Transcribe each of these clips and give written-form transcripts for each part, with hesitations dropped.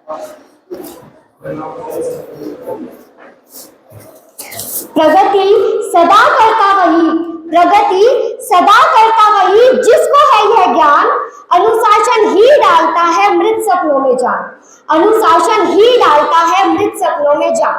प्रगति सदा करता वही, प्रगति सदा करता वही जिसको है यह ज्ञान, अनुशासन ही डालता है मृत सपनों में जान, अनुशासन ही डालता है मृत सपनों में जान।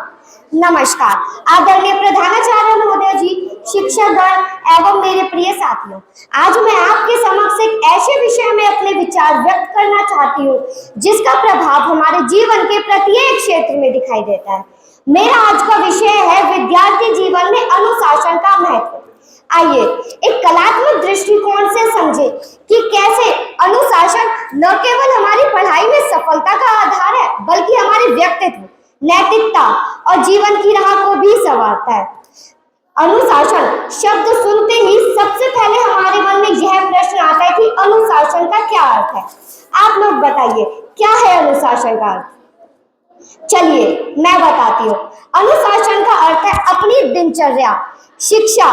नमस्कार आदरणीय प्रधानाचार्य महोदय जी, शिक्षकगण एवं मेरे प्रिय साथियों, आज मैं आपके समक्ष एक ऐसे विषय में अपने विचार व्यक्त करना चाहती हूँ जिसका प्रभाव हमारे जीवन के प्रत्येक क्षेत्र में दिखाई देता है। मेरा आज का विषय है विद्यार्थी जीवन में अनुशासन का महत्व। आइए एक कलात्मक दृष्टिकोण से समझे कि कैसे अनुशासन न केवल हमारी पढ़ाई में सफलता का आधार है बल्कि हमारे व्यक्तित्व, नैतिकता और जीवन की राह को भी संवारता है। अनुशासन शब्द सुनते ही सबसे पहले हमारे मन में यह प्रश्न आता है कि अनुशासन का क्या अर्थ है। आप लोग बताइए, क्या है अनुशासन का अर्थ? चलिए मैं बताती हूँ। अनुशासन का अर्थ है अपनी दिनचर्या, शिक्षा,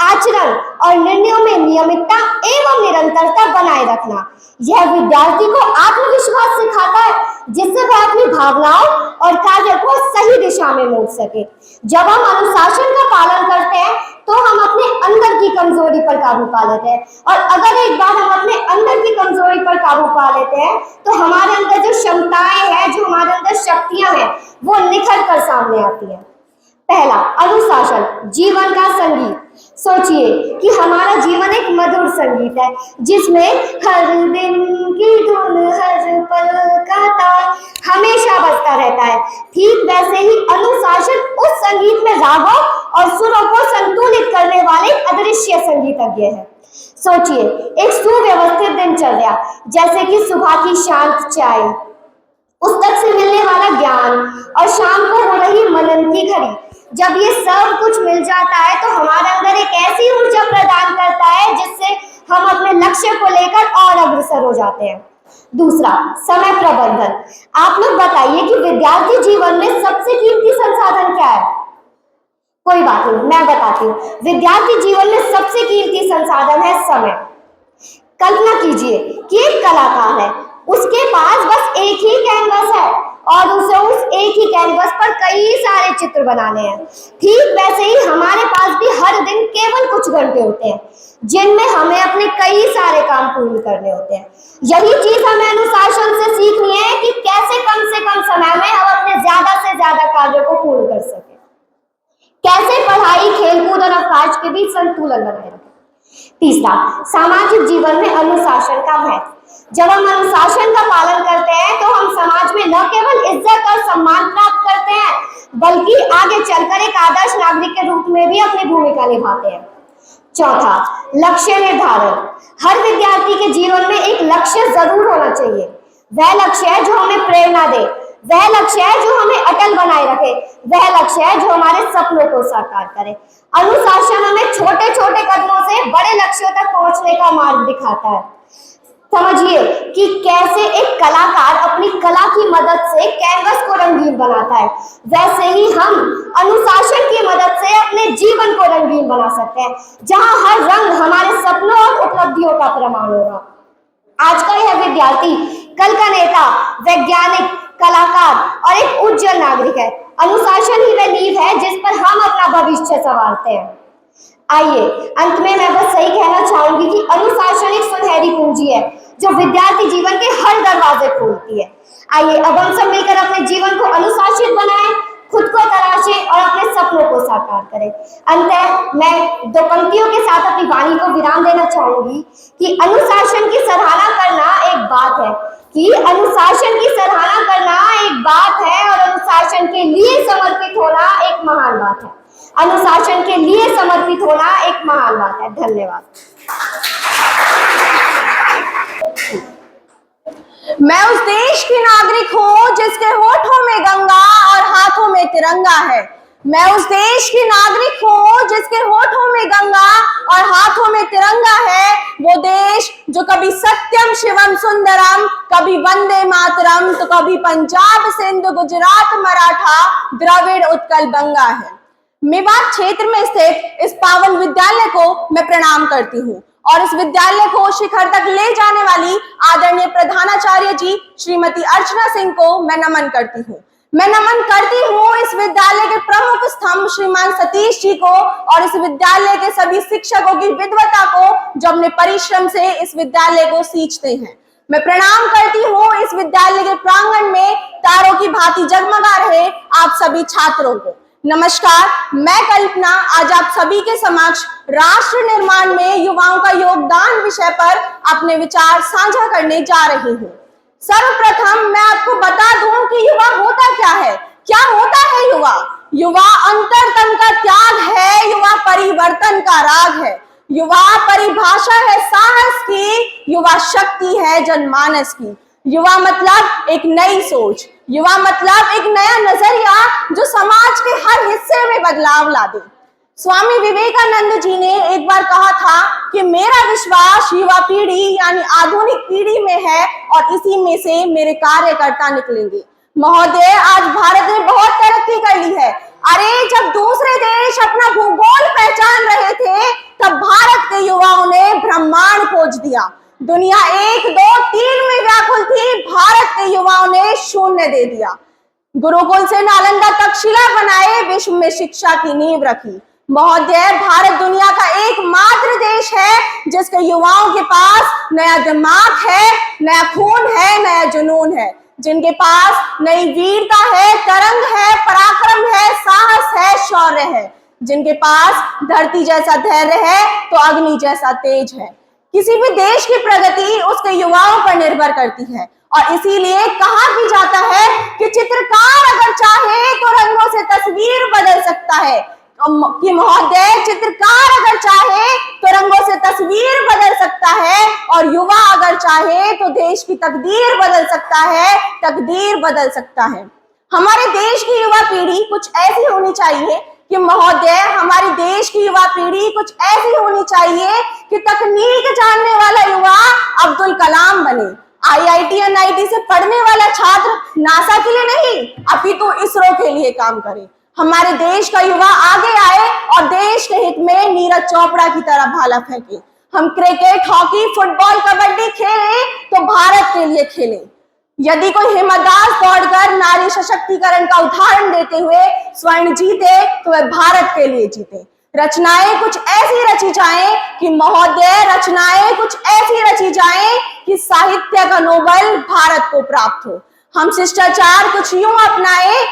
आचरण और निर्णयों में नियमितता एवं निरंतरता बनाए रखना। यह विद्यार्थी को आत्मविश्वास सिखाता है जिससे वह अपनी भावनाओं और कार्य को सही दिशा में मोड़ सके। जब हम अनुशासन का पालन करते हैं तो हम अपने अंदर की कमजोरी पर काबू पा लेते हैं, और अगर एक बार हम अपने अंदर की कमजोरी पर काबू पा लेते हैं तो हमारे अंदर जो क्षमताएं हैं, जो हमारे अंदर शक्तियां हैं, वो निखर कर सामने आती है। पहला, अनुशासन जीवन का संगीत। सोचिए कि हमारा जीवन एक मधुर संगीत है जिसमें हर दिन की धुन, हर पल का ताल हमेशा बजता रहता है। ठीक वैसे ही अनुशासन उस संगीत में रागों और सुरों को संतुलित करने वाले अदृश्य संगीतज्ञ है। सोचिए एक सुव्यवस्थित दिनचर्या, जैसे कि सुबह की शांत चाय, पुस्तक से मिलने वाला ज्ञान और शाम को हो रही मनन की घड़ी। जब ये सब कुछ मिल जाता है तो हमारे अंदर एक ऐसी ऊर्जा प्रदान करता है जिससे हम अपने लक्ष्य को लेकर और अग्रसर हो जाते हैं। दूसरा, समय प्रबंधन। आप लोग बताइए कि विद्यार्थी जीवन में सबसे कीमती संसाधन क्या है? कोई बात नहीं, मैं बताती हूँ। विद्यार्थी जीवन में सबसे कीमती संसाधन है समय। कल्पना कीजिए कि एक कलाकार है, उसके पास बस एक ही कैनवस है और उसे उस एक ही कैनवस पर कई सारे चित्र बनाने हैं। ठीक वैसे ही हमारे पास भी हर दिन केवल कुछ घंटे होते हैं जिनमें हमें अपने कई सारे काम पूर्ण करने होते हैं। यही चीज हमें अनुशासन से सीखनी है कि कैसे कम से कम समय में हम अपने ज्यादा से ज्यादा कार्यों को पूर्ण कर सकें, कैसे पढ़ाई, खेलकूद और अवकाश के बीच संतुलन बनाए रखें। तीसरा, सामाजिक जीवन में अनुशासन का महत्व। जब हम अनुशासन का पालन करते हैं तो हम समाज में न केवल इज्जत और सम्मान प्राप्त करते हैं बल्कि आगे चलकर एक आदर्श नागरिक के रूप में भी अपनी भूमिका निभाते हैं। चौथा, लक्ष्य निर्धारण। हर विद्यार्थी के जीवन में एक लक्ष्य जरूर होना चाहिए। वह लक्ष्य है जो हमें प्रेरणा दे, वह लक्ष्य है जो हमें अटल बनाए रखे, वह लक्ष्य है जो हमारे सपनों को साकार करे। अनुशासन हमें छोटे छोटे कदमों से बड़े लक्ष्यों तक पहुंचने का मार्ग दिखाता है। समझिए कि कैसे एक कलाकार अपनी कला की मदद से कैनवस को रंगीन बनाता है, वैसे ही हम अनुशासन की मदद से अपने जीवन को रंगीन बना सकते हैं, जहां हर रंग हमारे सपनों और उपलब्धियों का प्रमाण होगा। आज का यह विद्यार्थी कल का नेता, वैज्ञानिक, कलाकार और एक उज्जवल नागरिक है। अनुशासन ही वह नींव है जिस पर हम अपना भविष्य संवारते हैं। आइए अंत में मैं बस सही कहना चाहूंगी कि अनुशासन एक सुनहरी कुंजी है जो विद्यार्थी जीवन के हर दरवाजे खोलती है। आइए अब हम सब मिलकर अपने जीवन को अनुशासित बनाएं, खुद को तराशें और अपने सपनों को साकार करें। अंत मैं दो पंक्तियों के साथ अपनी वाणी को विराम देना चाहूंगी कि अनुशासन की सराहना करना एक बात है, कि अनुशासन की सराहना करना एक बात है और अनुशासन के लिए समर्पित होना एक महान बात है। अनुशासन के लिए समर्पित होना एक महान बात है। धन्यवाद। मैं उस देश की नागरिक हूँ जिसके होठों में गंगा और हाथों में तिरंगा है। मैं उस देश की नागरिक हूँ जिसके होठों में गंगा और हाथों में तिरंगा है। वो देश जो कभी सत्यम शिवम सुंदरम, कभी वंदे मातरम, तो कभी पंजाब, सिंध, गुजरात, मराठा, द्रविड़, उत्कल, बंगा है। मेवात क्षेत्र में स्थित इस पावन विद्यालय को मैं प्रणाम करती हूँ और इस विद्यालय को शिखर तक ले जाने वाली आदरणीय प्रधानाचार्य जी श्रीमती अर्चना सिंह को मैं नमन करती हूँ। मैं नमन करती हूँ इस विद्यालय के प्रमुख स्तंभ श्रीमान सतीश जी को और इस विद्यालय के सभी शिक्षकों की विद्वता को जो अपने परिश्रम से इस विद्यालय को सींचते हैं। मैं प्रणाम करती हूँ इस विद्यालय के प्रांगण में तारों की भांति जगमगा रहे आप सभी छात्रों को। नमस्कार, मैं कल्पना आज आप सभी के समक्ष राष्ट्र निर्माण में युवाओं का योगदान विषय पर अपने विचार साझा करने जा रही हूँ। सर्वप्रथम मैं आपको बता दूं कि युवा होता क्या है। क्या होता है युवा? युवा अंतरतम का त्याग है, युवा परिवर्तन का राग है, युवा परिभाषा है साहस की, युवा शक्ति है जनमानस की। युवा मतलब एक नई सोच, युवा मतलब एक नया नजरिया जो समाज के हर हिस्से में बदलाव ला दे। स्वामी विवेकानंद जी ने एक बार कहा था कि मेरा विश्वास युवा पीढ़ी यानी आधुनिक पीढ़ी में है और इसी में से मेरे कार्यकर्ता निकलेंगे। महोदय, आज भारत ने बहुत तरक्की कर ली है। अरे, जब दूसरे देश अपना भूगोल पहचान रहे थे तब भारत के युवाओं ने ब्रह्मांड खोज दिया। दुनिया 1, 2, 3 में व्याकुल थी, भारत के युवाओं ने शून्य दे दिया। गुरुकुल से नालंदा तक्षशिला बनाए, विश्व में शिक्षा की नींव रखी। महोदय, भारत दुनिया का एकमात्र देश है जिसके युवाओं के पास नया दिमाग है, नया खून है, नया जुनून है, जिनके पास नई वीरता है, तरंग है, पराक्रम है, साहस है, शौर्य है, जिनके पास धरती जैसा धैर्य है तो अग्नि जैसा तेज है। किसी भी देश की प्रगति उसके युवाओं पर निर्भर करती है और इसीलिए कहा भी जाता है कि चित्रकार अगर चाहे तो रंगों से तस्वीर बदल सकता है। कि महोदय, चित्रकार अगर चाहे तो रंगों से तस्वीर बदल सकता है और युवा अगर चाहे तो देश की तकदीर बदल सकता है, तकदीर बदल सकता है। हमारे देश की युवा पीढ़ी कुछ ऐसी होनी चाहिए कि महोदय, हमारे देश की युवा पीढ़ी कुछ ऐसी होनी चाहिए कि तकनीक जानने वाला युवा अब्दुल कलाम बने, IIT NIT से पढ़ने वाला छात्र नासा के लिए नहीं अपितु इसरो के लिए काम करे। हमारे देश का युवा आगे आए और देश के हित में नीरज चोपड़ा की तरह भाला फेंके। हम क्रिकेट, हॉकी, फुटबॉल, कबड्डी खेलें तो भारत के लिए खेलें। यदि कोई हिम्मतदार दौड़कर नारी सशक्तिकरण का उदाहरण देते हुए स्वर्ण जीते तो वह भारत के लिए जीते। रचनाएं कुछ ऐसी रची जाएं कि महोदय, रचनाएं कुछ ऐसी रची जाएं कि साहित्य का नोबेल भारत को प्राप्त हो। हम शिष्टाचार कुछ यूं अपनाएं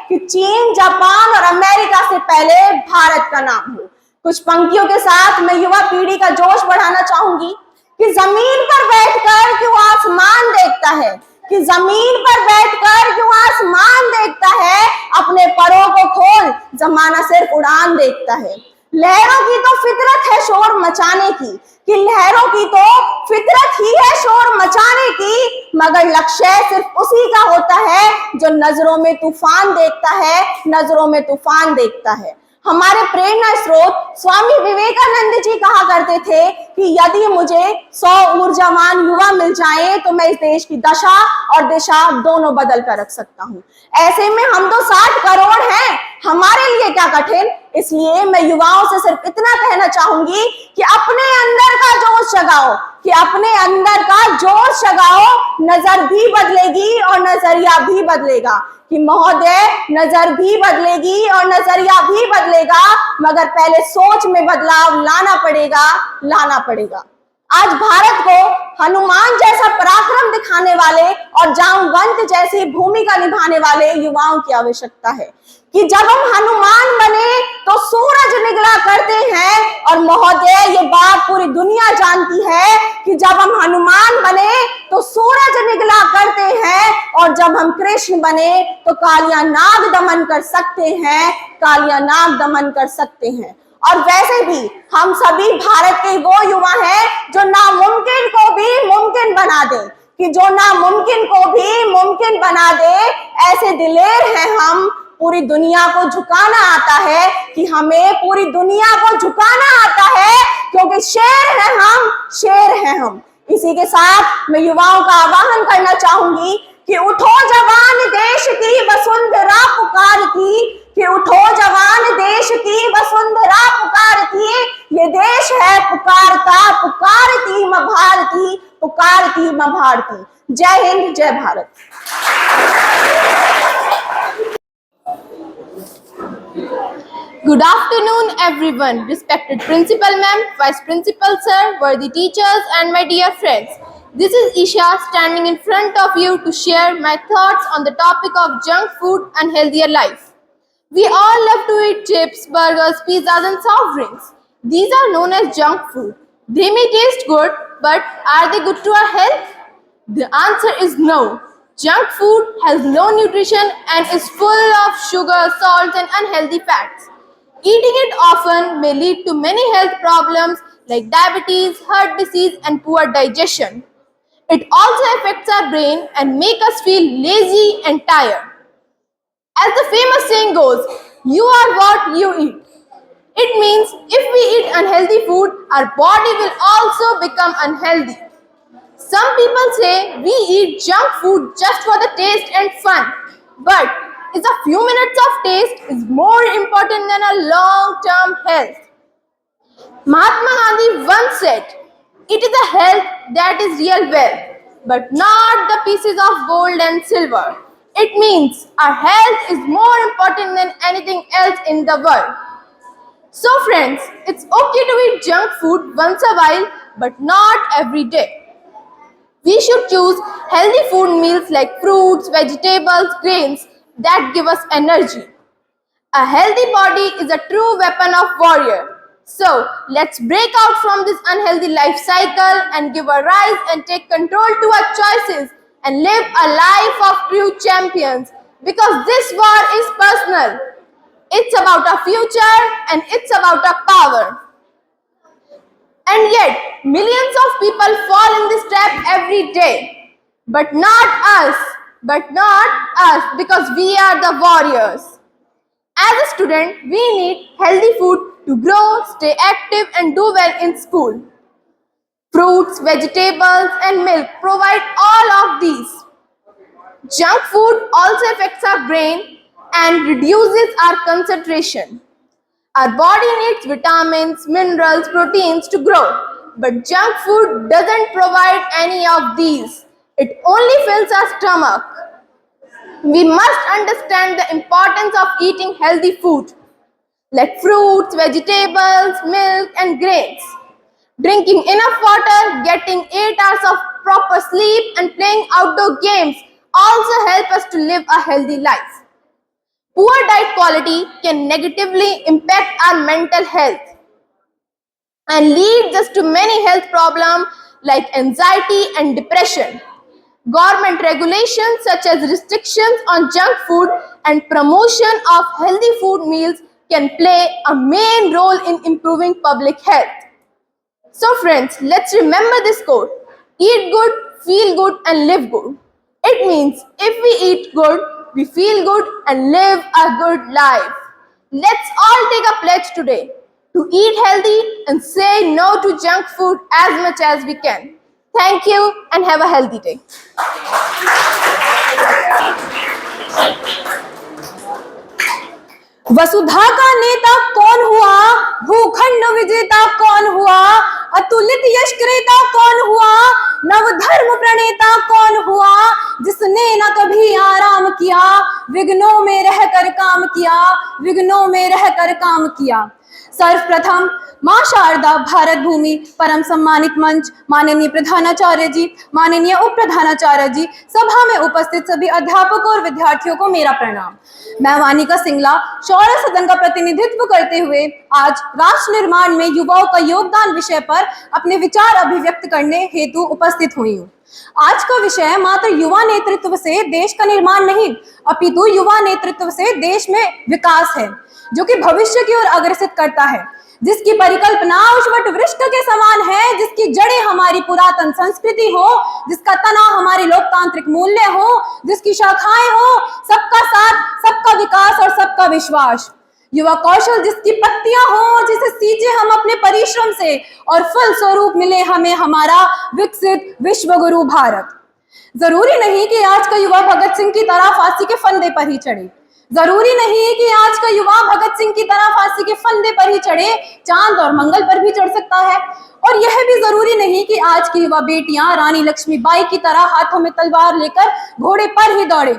कि चीन, जापान और अमेरिका से पहले भारत का नाम हो। कुछ पंक्तियों के साथ मैं युवा पीढ़ी का जोश बढ़ाना चाहूंगी कि जमीन पर बैठकर क्यों आसमान देखता है, कि जमीन पर बैठकर क्यों आसमान देखता है, अपने परों को खोल, जमाना सिर्फ उड़ान देखता है। लहरों की तो फितरत है शोर मचाने की, कि लहरों की तो फितरत ही है शोर मचाने की, मगर लक्ष्य सिर्फ उसी का होता है जो नजरों में तूफान देखता है, नजरों में तूफान देखता है। हमारे प्रेरणा स्रोत स्वामी विवेकानंद जी कहा करते थे कि यदि मुझे 100 ऊर्जावान युवा मिल जाएं तो मैं इस देश की दशा और दिशा दोनों बदल कर रख सकता हूं। ऐसे में हम तो 60 करोड़ हैं, हमारे लिए क्या कठिन। इसलिए मैं युवाओं से सिर्फ इतना कहना चाहूंगी कि अपने अंदर का जोश जगाओ, कि अपने अंदर का जोश जगाओ, नजर भी बदलेगी और नजरिया भी बदलेगा। कि महोदय, नजर भी बदलेगी और नजरिया भी बदलेगा, मगर पहले सोच में बदलाव लाना पड़ेगा। आज भारत को हनुमान जैसा पराक्रम दिखाने वाले और जामवंत जैसी भूमिका निभाने वाले युवाओं की आवश्यकता है। कि जब हम हनुमान बने तो सूरज निकला करते हैं, और महोदय ये बात पूरी दुनिया जानती है कि जब हम हनुमान बने तो सूरज निकला करते हैं, और जब हम कृष्ण बने तो कालिया नाग दमन कर सकते हैं। और वैसे भी हम सभी भारत के वो युवा हैं जो नामुमकिन को भी मुमकिन बना दे, कि जो नामुमकिन को भी मुमकिन बना दे। ऐसे दिलेर हैं हम, पूरी दुनिया को झुकाना आता है, कि हमें पूरी दुनिया को झुकाना आता है, क्योंकि शेर हैं हम। इसी के साथ मैं युवाओं का आह्वान करना चाहूंगी कि उठो जवान देश की वसुंधरा पुकारती, कि उठो जवान देश की वसुंधरा पुकारती, ये देश है पुकारता, पुकारती मां भारती, पुकारती मां भारती। जय हिंद, जय Bharat. Good afternoon, everyone. Respected Principal Ma'am, Vice Principal Sir, worthy teachers, and my dear friends. This is Isha standing in front of you to share my thoughts on the topic of junk food and healthier life. We all love to eat chips, burgers, pizzas, and soft drinks. These are known as junk food. They may taste good, but are they good to our health? The answer is no. Junk food has low nutrition and is full of sugar, salt, and unhealthy fats. Eating it often may lead to many health problems like diabetes, heart disease, and poor digestion. It also affects our brain and makes us feel lazy and tired. As the famous saying goes, you are what you eat. It means if we eat unhealthy food, our body will also become unhealthy. Some people say we eat junk food just for the taste and fun, but is a few minutes of taste is more important than a long-term health. Mahatma Gandhi once said, "It is a health that is real wealth, but not the pieces of gold and silver." It means our health is more important than anything else in the world. So friends, it's okay to eat junk food once a while, but not every day. We should choose healthy food meals like fruits, vegetables, grains that give us energy. A healthy body is a true weapon of warrior. So let's break out from this unhealthy life cycle and give a rise and take control to our choices and live a life of true champions, because this war is personal. It's about our future and it's about our power. And yet, millions of people fall in this trap every day. But not us. But not us, because we are the warriors. As a student, we need healthy food to grow, stay active, and do well in school. Fruits, vegetables, and milk provide all of these. Junk food also affects our brain and reduces our concentration. Our body needs vitamins, minerals, proteins to grow, but junk food doesn't provide any of these. It only fills our stomach. We must understand the importance of eating healthy food like fruits, vegetables, milk, and grains. Drinking enough water, getting 8 hours of proper sleep, and playing outdoor games also help us to live a healthy life. Poor diet quality can negatively impact our mental health and leads us to many health problems like anxiety and depression. Government regulations such as restrictions on junk food and promotion of healthy food meals can play a main role in improving public health. So friends, let's remember this quote: eat good, feel good, and live good. It means if we eat good, we feel good and live a good life. Let's all take a pledge today to eat healthy and say no to junk food as much as we can. Thank you and have a healthy day. वसुधा का नेता कौन हुआ, भूखंड विजेता कौन हुआ, अतुलित यश क्रेता कौन हुआ, नवधर्म प्रणेता कौन हुआ, जिसने न कभी आराम किया, विघ्नों में रहकर काम किया, विघ्नों में रहकर काम किया। सर्वप्रथम मां शारदा भारत भूमि परम सम्मानित मंच, माननीय प्रधानाचार्य जी, माननीय उप प्रधानाचार्य जी, सभा में उपस्थित सभी अध्यापकों और विद्यार्थियों को मेरा प्रणाम। मैं वानिका सिंगला शौर्य सदन का प्रतिनिधित्व करते हुए आज राष्ट्र निर्माण में युवाओं का योगदान विषय पर अपने विचार अभिव्यक्त करने हेतु उपस्थित हुई हूँ। आज का विषय मात्र युवा नेतृत्व से देश का निर्माण नहीं, अपितु युवा नेतृत्व से देश में विकास है, जो कि भविष्य की ओर अग्रसित करता है, जिसकी परिकल्पना उस वट वृक्ष के समान है, जिसकी जड़ें हमारी पुरातन संस्कृति हो, जिसका तना हमारे लोकतांत्रिक मूल्य हो, जिसकी शाखाएं हो सबका साथ, सबका विकास और सबका विश्वास। युवा कौशल जिसकी पत्तियां हो, जिसे सींचे हम अपने परिश्रम से और फल स्वरूप मिले हमें हमारा विकसित विश्व गुरु भारत। जरूरी नहीं कि आज का युवा भगत सिंह की तरह फांसी के फंदे पर ही चढ़े, जरूरी नहीं कि आज का युवा भगत सिंह की तरह फांसी के फंदे पर ही चढ़े, चांद और मंगल पर भी चढ़ सकता है। और यह भी जरूरी नहीं कि आज की युवा बेटियां रानी लक्ष्मीबाई की तरह हाथों में तलवार लेकर घोड़े पर ही दौड़े,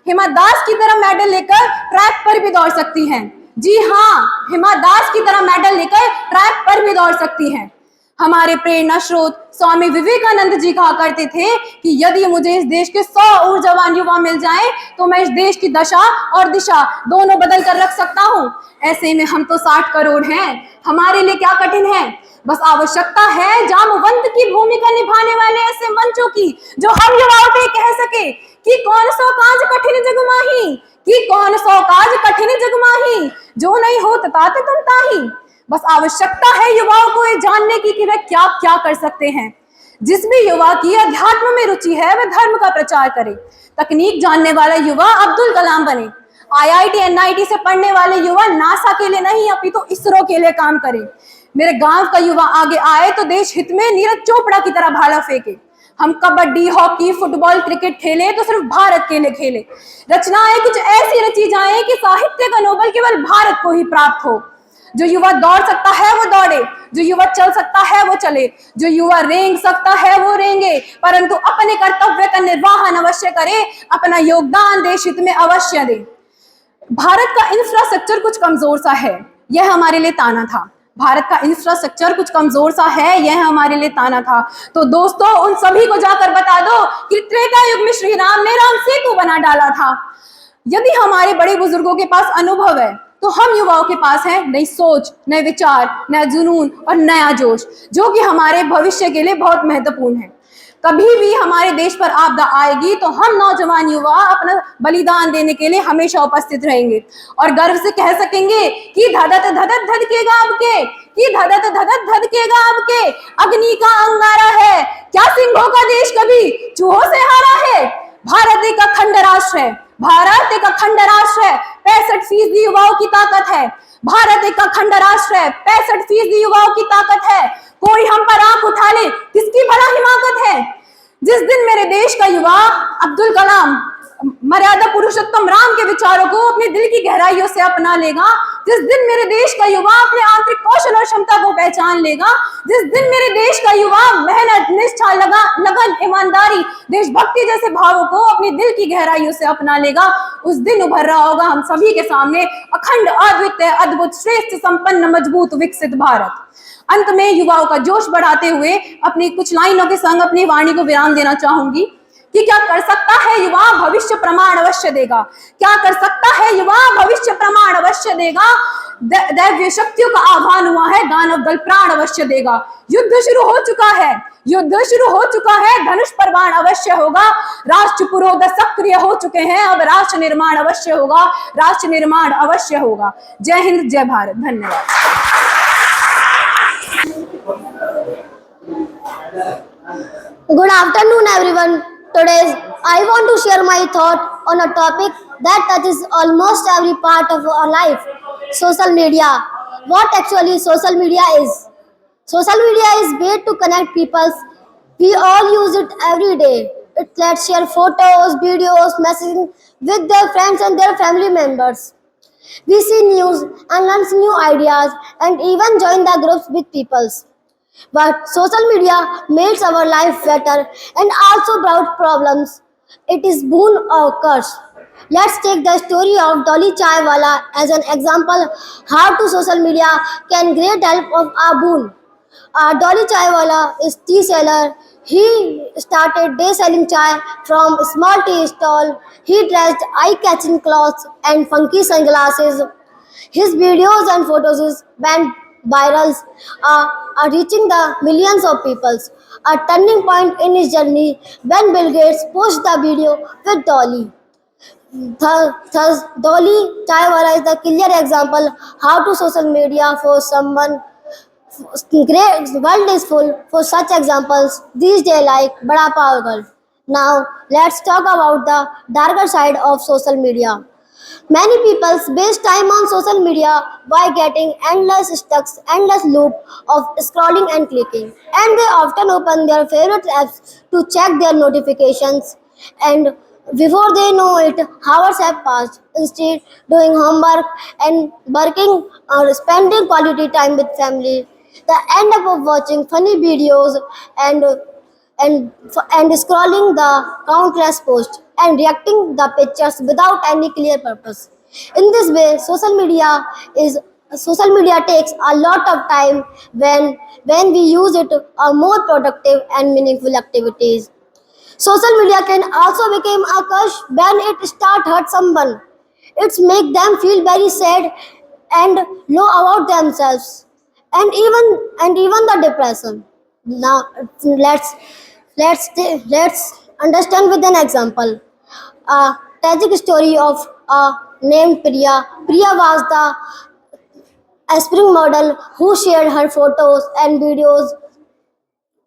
हिमा दास की तरह मेडल लेकर ट्रैक पर भी दौड़ सकती हैं। जी हाँ, हिमा दास की तरह मेडल लेकर ट्रैक पर भी दौड़ सकती हैं। हमारे प्रेरणा स्रोत स्वामी विवेकानंद जी कहा करते थे कि यदि मुझे इस देश के 100 ऊर्जावान युवा मिल जाएं तो मैं इस देश की दशा और दिशा दोनों बदल कर रख सकता हूं। ऐसे में हम तो 60 करोड़ हैं, हमारे लिए क्या कठिन है। बस आवश्यकता है जामवंत की भूमिका निभाने वाले ऐसे मंचों की, जो हम युवाओं पे कह सके कि कौन सो काज कठिन जग माही, कि कौन सो काज कठिन जग माही, जो नहीं होत तात तुम ताही। बस आवश्यकता है युवाओं को ये जानने की कि वे क्या क्या कर सकते हैं। जिस भी युवा की अध्यात्म में रुचि है वह धर्म का प्रचार करे, तकनीक जानने वाला युवा अब्दुल कलाम बने, IIT NIT से पढ़ने वाले युवा नासा के लिए नहीं अपितु इसरो के लिए काम करे। मेरे गांव का युवा आगे आए तो देश हित में नीरज चोपड़ा की तरह भाला फेंके। हम कबड्डी, हॉकी, फुटबॉल, क्रिकेट खेले तो सिर्फ भारत के लिए खेले। रचनाएं कुछ ऐसी रची जाए कि साहित्य का नोबेल केवल भारत को ही प्राप्त हो। जो युवा दौड़ सकता है वो दौड़े, जो युवा चल सकता है वो चले, जो युवा रेंग सकता है वो रेंगे, परंतु अपने कर्तव्य का निर्वहन अवश्य करे, अपना योगदान देश हित में अवश्य दे। भारत का इंफ्रास्ट्रक्चर कुछ कमजोर सा है, यह हमारे लिए ताना था। भारत का इंफ्रास्ट्रक्चर कुछ कमजोर सा है, यह हमारे लिए ताना था। तो दोस्तों, उन सभी को जाकर बता दो कि त्रेता युग में श्री राम ने राम सेतु बना डाला था। यदि हमारे बड़े बुजुर्गों के पास अनुभव है तो हम युवाओं के पास है नई सोच, नए विचार, नया जुनून और नया जोश, जो कि हमारे भविष्य के लिए बहुत महत्वपूर्ण है। कभी भी हमारे देश पर आपदा आएगी तो हम नौजवान युवा अपना बलिदान देने के लिए हमेशा उपस्थित रहेंगे और गर्व से कह सकेंगे कि धधत धधत धधकेगा अब के, कि धधत धधत धधकेगा अब के, अग्नि का अंगारा है, क्या सिंहों का देश कभी चूहों से हारा है। भारत एक अखंड राष्ट्र है, भारत एक अखंड राष्ट्र है, 65% युवाओं की ताकत है। भारत एक अखंड राष्ट्र है, 65% युवाओं की ताकत है। कोई हम पर आंख उठा ले, किसकी भला हिमाकत है। जिस दिन मेरे देश का युवा अब्दुल कलाम, मर्यादा पुरुषोत्तम राम के विचारों को अपने दिल की गहराइयों से अपना लेगा, जिस दिन मेरे देश का युवा अपने आंतरिक कौशल और क्षमता को पहचान लेगा, जिस दिन मेरे देश का युवा मेहनत, निष्ठा, लगन, ईमानदारी, देशभक्ति जैसे भावों को अपने दिल की गहराइयों से अपना लेगा, उस दिन उभर रहा होगा हम सभी के सामने अखंड, अद्वितीय, अद्भुत, श्रेष्ठ, संपन्न, मजबूत, विकसित भारत। अंत में युवाओं का जोश बढ़ाते हुए अपनी कुछ लाइनों के संग अपनी वाणी को विराम देना चाहूंगी कि क्या कर सकता है युवा, भविष्य प्रमाण अवश्य देगा। क्या कर सकता है युवा, भविष्य प्रमाण अवश्य देगा। दैवीय शक्तियों का आह्वान हुआ है, दानव दल प्राण अवश्य देगा। युद्ध शुरू हो चुका है, युद्ध शुरू हो चुका है, धनुष पर बाण अवश्य होगा। राष्ट्र पुरोधा सक्रिय हो चुके हैं, अब राष्ट्र निर्माण अवश्य होगा, राष्ट्र निर्माण अवश्य होगा। जय हिंद, जय भारत, धन्यवाद। Good afternoon, everyone. Today, I want to share my thought on a topic that touches almost every part of our life: social media. What actually social media is? Social media is a way to connect people. We all use it every day. It lets share photos, videos, messaging with their friends and their family members. We see news and learn new ideas and even join the groups with people. But social media makes our life better and also brought problems. It is boon or curse. Let's take the story of Dolly Chaiwala as an example how to social media can great help of our boon. Dolly Chaiwala is tea seller. He started day selling chai from small tea stall. He dressed eye-catching clothes and funky sunglasses. His videos and photos went viral, are reaching the millions of people. A turning point in his journey when Bill Gates posted the video with Dolly. Thus, Dolly Chaiwala is the clear example how to social media for someone. Great world is full for such examples these days like Bada Pagal. Now, let's talk about the darker side of social media. Many people waste time on social media by getting endless loop of scrolling and clicking. And they often open their favorite apps to check their notifications. And before they know it, hours have passed. Instead, doing homework and working or spending quality time with family, they end up watching funny videos and and scrolling the countless posts and reacting the pictures without any clear purpose. In this way, social media takes a lot of time when we use it on more productive and meaningful activities. Social media can also become a curse when it start hurt someone. It's make them feel very sad and low about themselves, and even the depression. Now let's understand with an example. A tragic story of a named Priya. Priya was the aspiring model who shared her photos and videos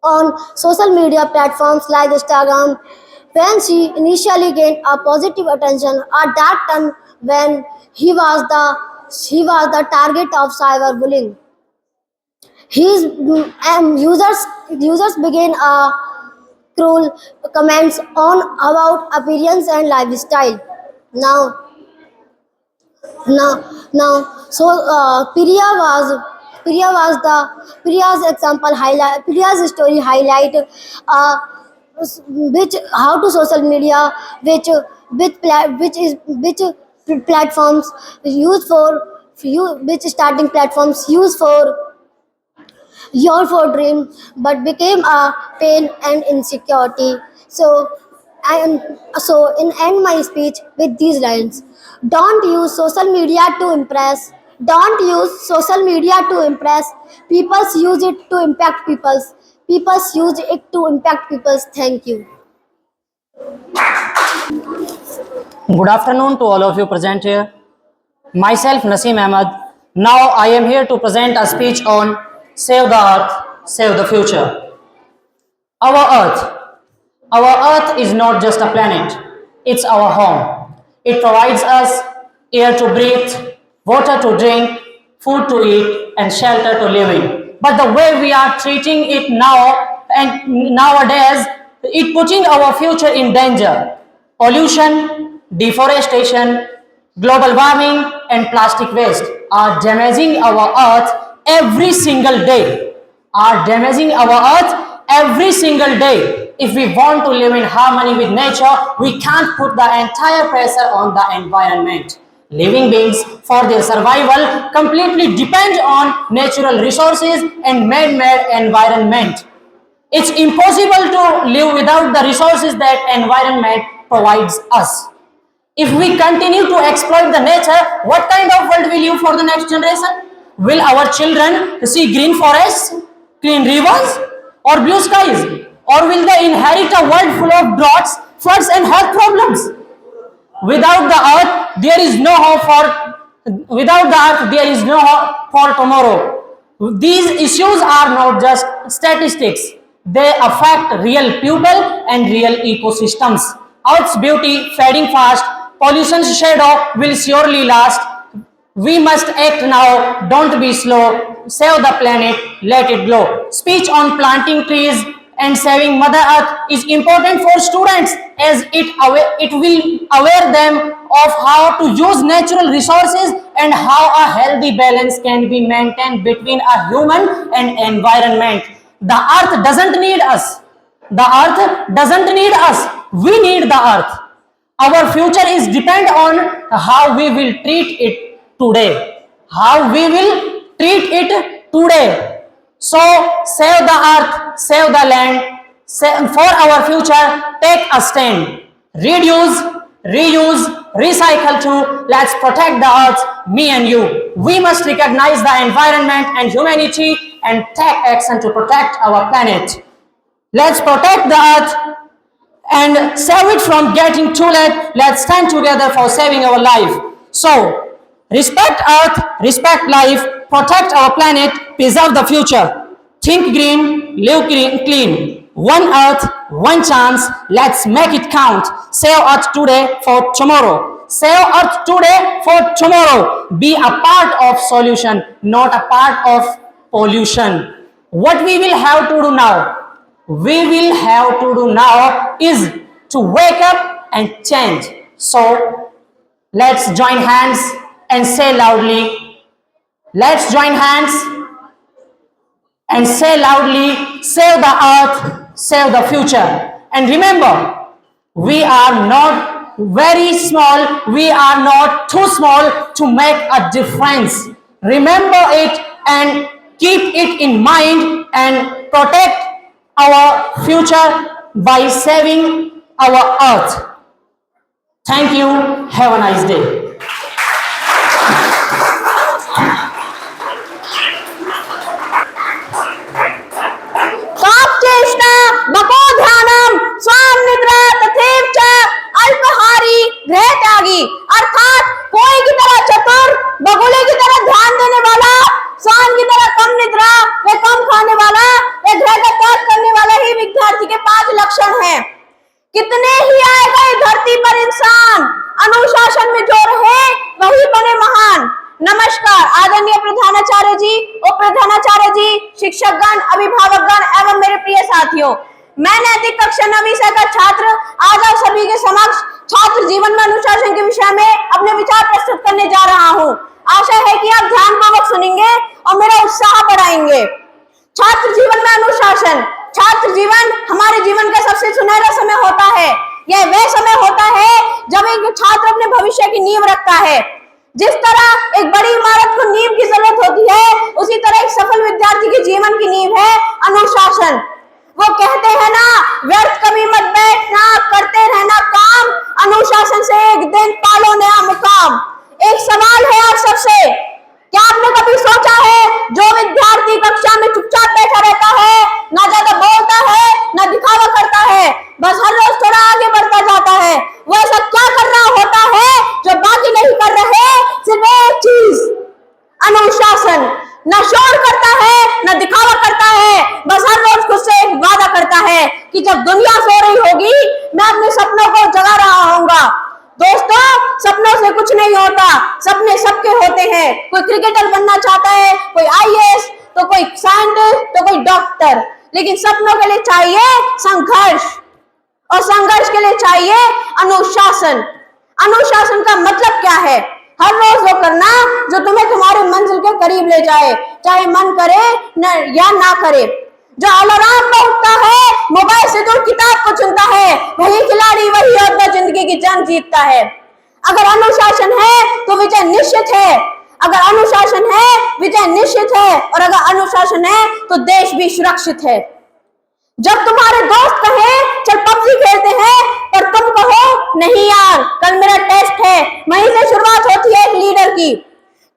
on social media platforms like Instagram. When she initially gained a positive attention, at that time when he was the target of cyberbullying. His users began cruel comments on about appearance and lifestyle. Now, Priya's example highlight Priya's story highlight which how to social media which platforms used for which starting platforms used for your for dream but became a pain and insecurity. So in end my speech with these lines: don't use social media to impress, don't use social media to impress, people use it to impact people use it to impact people's. Thank you. Good afternoon to all of you present here. Myself Naseem Ahmed. Now I am here to present a speech on Save the Earth, Save the Future. Our Earth. Our Earth is not just a planet, it's our home. It provides us air to breathe, water to drink, food to eat, and shelter to live in. But the way we are treating it now and nowadays, it putting our future in danger. Pollution, deforestation, global warming, and plastic waste are damaging our earth every single day. Are damaging our earth every single day. If we want to live in harmony with nature, we can't put the entire pressure on the environment. Living beings, for their survival, completely depend on natural resources and man-made environment. It's impossible to live without the resources that environment provides us. If we continue to exploit the nature, what kind of world will you for the next generation? Will our children see green forests, clean rivers, or blue skies? Or will they inherit a world full of droughts, floods, and health problems? Without the earth, there is no hope for. Without the earth, there is no hope for tomorrow. These issues are not just statistics; they affect real people and real ecosystems. Earth's beauty fading fast. Pollution's shadow will surely last. We must act now. Don't be slow. Save the planet. Let it glow. Speech on planting trees and saving Mother Earth is important for students as it will aware them of how to use natural resources and how a healthy balance can be maintained between a human and environment. The earth doesn't need us. The earth doesn't need us. We need the earth. Our future is depend on how we will treat it today. How we will treat it today. So save the earth, save the land, for our future, take a stand. Reduce, reuse, recycle too. Let's protect the earth, me and you. We must recognize the environment and humanity and take action to protect our planet. Let's protect the earth and save it from getting too late. Let's stand together for saving our life. So, respect earth, respect life, protect our planet, preserve the future. Think green, live clean. One earth, one chance, let's make it count. Save earth today for tomorrow. Save Earth today for tomorrow. Be a part of solution, not a part of pollution. What we will have to do now? We will have to do now is to wake up and change. So let's join hands and say loudly. Let's join hands and say loudly, save the earth, save the future. And remember, we are not very small, we are not too small to make a difference. Remember it and keep it in mind and protect our future by saving our earth. Thank you. Have a nice day. काप्चेष्टा बको ध्यानम स्वाम निद्रा तथैव च अल्पहारी गृह त्यागी, अर्थात कोई की तरह चतुर, बगुले की तरह ध्यान देने वाला, स्वाम की तरह कम निद्रा व कम खाने वाला, व गृह का त्याग करने वाला ही विद्यार्थी के 5 लक्षण हैं। कितने ही आए गए धरती पर इंसान, अनुशासन में जो रहे वही बने महान। नमस्कार आदरणीय प्रधानाचार्य जी, उप प्रधानाचार्य जी, शिक्षकगण, अभिभावकगण एवं मेरे प्रिय साथियों। मैं नैतिक कक्षा 9वीं का छात्र आज आप सभी के समक्ष छात्र जीवन में अनुशासन के विषय में अपने विचार प्रस्तुत करने जा रहा हूँ। आशा है कि आप ध्यानपूर्वक सुनेंगे और मेरा उत्साह बढ़ाएंगे। छात्र जीवन में अनुशासन। छात्र जीवन हमारे जीवन का सबसे सुनहरा समय होता है। यह वह समय होता है जब एक छात्र अपने भविष्य की नींव रखता है। जिस तरह एक बड़ी इमारत को नींव की जरूरत होती है, उसी तरह एक सफल विद्यार्थी के जीवन की नींव है अनुशासन। वो कहते हैं ना, व्यर्थ कभी मत बैठना, करते रहना काम, अनुशासन से एक दिन पालो नया मुकाम। एक सवाल है आप सबसे, क्या आपने कभी सोचा है जो विद्यार्थी कक्षा में चुपचाप बैठा रहता है, ना ज्यादा बोलता है, ना दिखावा करता है, बस हर रोज थोड़ा आगे बढ़ता जाता है, वो ऐसा क्या कर रहा होता है जो बाकी नहीं कर रहे? सिर्फ एक चीज, अनुशासन। न शोर करता है, न दिखावा करता है, बस हर रोज खुद से एक वादा करता है कि जब दुनिया सो रही होगी मैं अपने सपनों को जगा रहा होऊंगा। दोस्तों, सपनों से कुछ नहीं होता, सपने सबके होते हैं। कोई क्रिकेटर बनना चाहता है, कोई आईएएस, तो कोई साइंटिस्ट, तो कोई डॉक्टर, लेकिन सपनों के लिए चाहिए संघर्ष, और संघर्ष के लिए चाहिए अनुशासन। अनुशासन का मतलब क्या है? हर रोज वो करना जो तुम्हें तुम्हारे मंजिल के करीब ले जाए, चाहे मन करे या ना करे। जो अलार्म में उठता है, मोबाइल से दूर किताब को चुनता है, वही खिलाड़ी, वही योद्धा जिंदगी की जंग जीतता है। अगर अनुशासन है तो विजय निश्चित है, अगर अनुशासन है विजय निश्चित है, और अगर अनुशासन है तो देश भी सुरक्षित है। जब तुम्हारे दोस्त कहे चल पबजी खेलते हैं, पर तुम कहो नहीं यार कल मेरा टेस्ट है, वहीं से शुरुआत होती है एक लीडर की।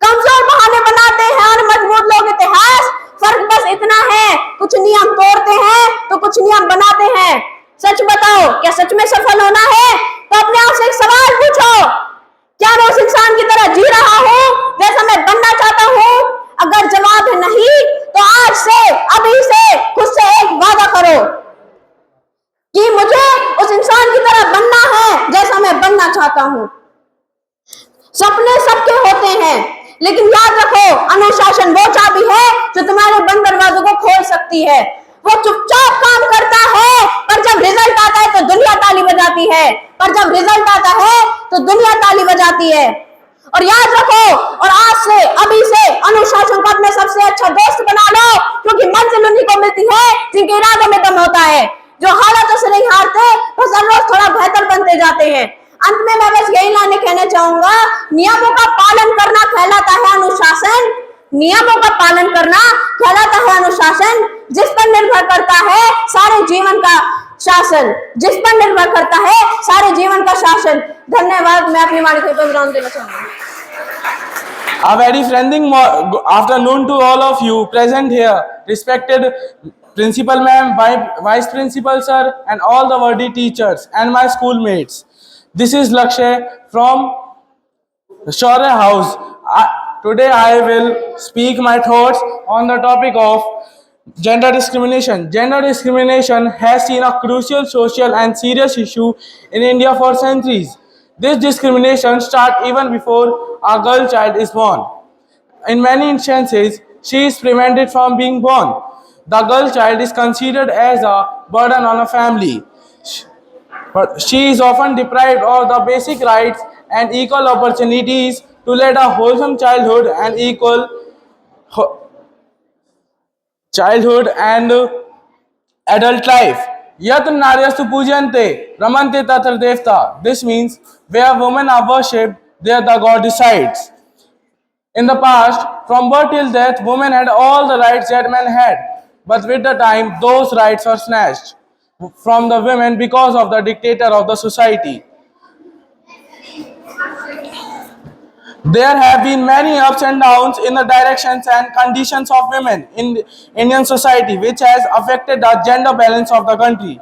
कमजोर बहाने बनाते हैं और मजबूत लोग इतिहास, फर्क बस इतना है, कुछ नियम तोड़ते हैं तो कुछ नियम बनाते हैं। सच बताओ, क्या सच में सफल होना है? तो अपने आप से एक सवाल पूछो, क्या मैं उस इंसान की तरह जी रहा हूँ जैसा मैं बनना चाहता हूँ? अगर जवाब है नहीं, तो आज से, अभी से खुद से एक वादा करो कि मुझे उस इंसान की तरह बनना है जैसा मैं बनना चाहता हूँ। सपने सबके होते हैं, लेकिन याद रखो अनुशासन वो चाबी है जो तुम्हारे बंद दरवाजों को खोल सकती है। वो चुपचाप काम करता है, पर जब रिजल्ट आता है तो दुनिया ताली बजाती है, पर जब रिजल्ट आता है तो दुनिया ताली बजाती है। और याद रखो, और आज से, अभी से अनुशासन को अपने सबसे अच्छा दोस्त बना लो, क्योंकि मंजिल उन्हीं को मिलती है जिनके इरादों में दम होता है, जो हालातों से नहीं हारते, बस हर रोज थोड़ा बेहतर बनते जाते हैं। अंत में मैं बस यही लाने कहना चाहूंगा, नियमों का पालन करना कहलाता है अनुशासन। नियमों का पालन करना कहलाता है अनुशासन, जिस पर निर्भर करता है सारे जीवन का शासन, जिस पर निर्भर करता है सारे जीवन का शासन। धन्यवाद। मैं अपनी वाणी को विराम देना चाहूंगा। A very friendly afternoon to all of you present here, respected Principal Ma'am, Vice Principal Sir, and all the worthy teachers and my schoolmates. This is Lakshay from Shaurya House. Today I will speak my thoughts on the topic of gender discrimination. Gender discrimination has been a crucial social and serious issue in India for centuries. This discrimination starts even before a girl child is born. In many instances, she is prevented from being born. The girl child is considered as a burden on a family. But she is often deprived of the basic rights and equal opportunities to lead a wholesome childhood and adult life. Yat naryastu pujante ramante tatra devta. This means where women are worshipped, there the god decides. In the past, from birth till death, women had all the rights that men had. But with the time, those rights were snatched from the women because of the dictator of the society. There have been many ups and downs in the directions and conditions of women in Indian society, which has affected the gender balance of the country.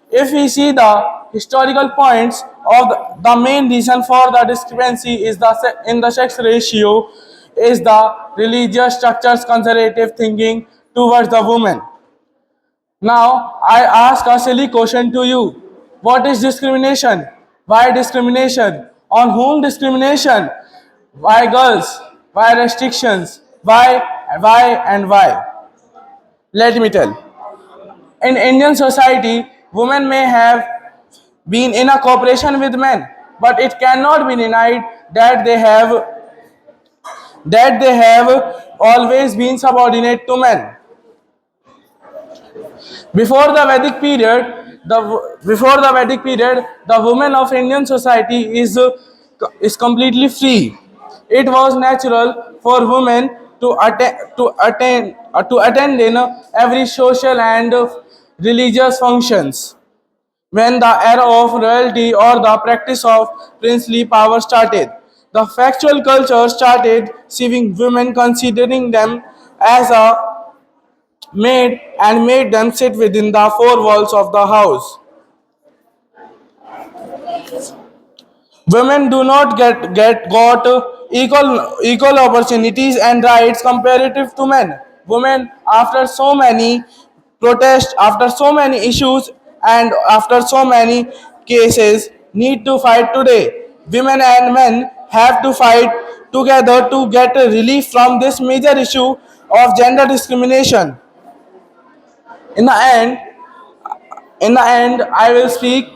If we see the historical points of the main reason for the discrepancy is in the sex ratio is the religious structures conservative thinking towards the woman. Now I ask a silly question to you. What is discrimination? Why discrimination? On whom discrimination? Why girls? Why restrictions? Why? Let me tell. In Indian society, women may have been in a cooperation with men, but it cannot be denied that they have always been subordinate to men. Before the Vedic period, the women of Indian society is completely free. It was natural for women to attend in every social and religious functions. When the era of royalty or the practice of princely power started, the factual culture started seeing women considering them as a maid and made them sit within the four walls of the house. Women do not get got equal opportunities and rights comparative to men. Women, after so many protests, after so many issues, and after so many cases, need to fight today. Women and men have to fight together to get relief from this major issue of gender discrimination. In the end, I will speak.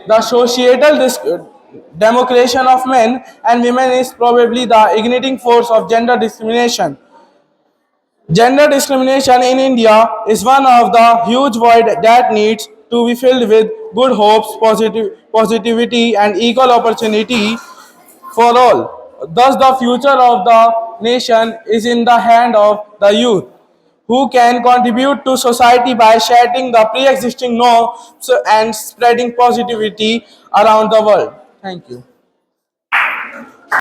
The societal democration of men and women is probably the igniting force of gender discrimination. Gender discrimination in India is one of the huge void that needs to be filled with good hopes, positivity, and equal opportunity for all. Thus, the future of the nation is in the hand of the youth, who can contribute to society by shattering the pre-existing norms and spreading positivity around the world. Thank you.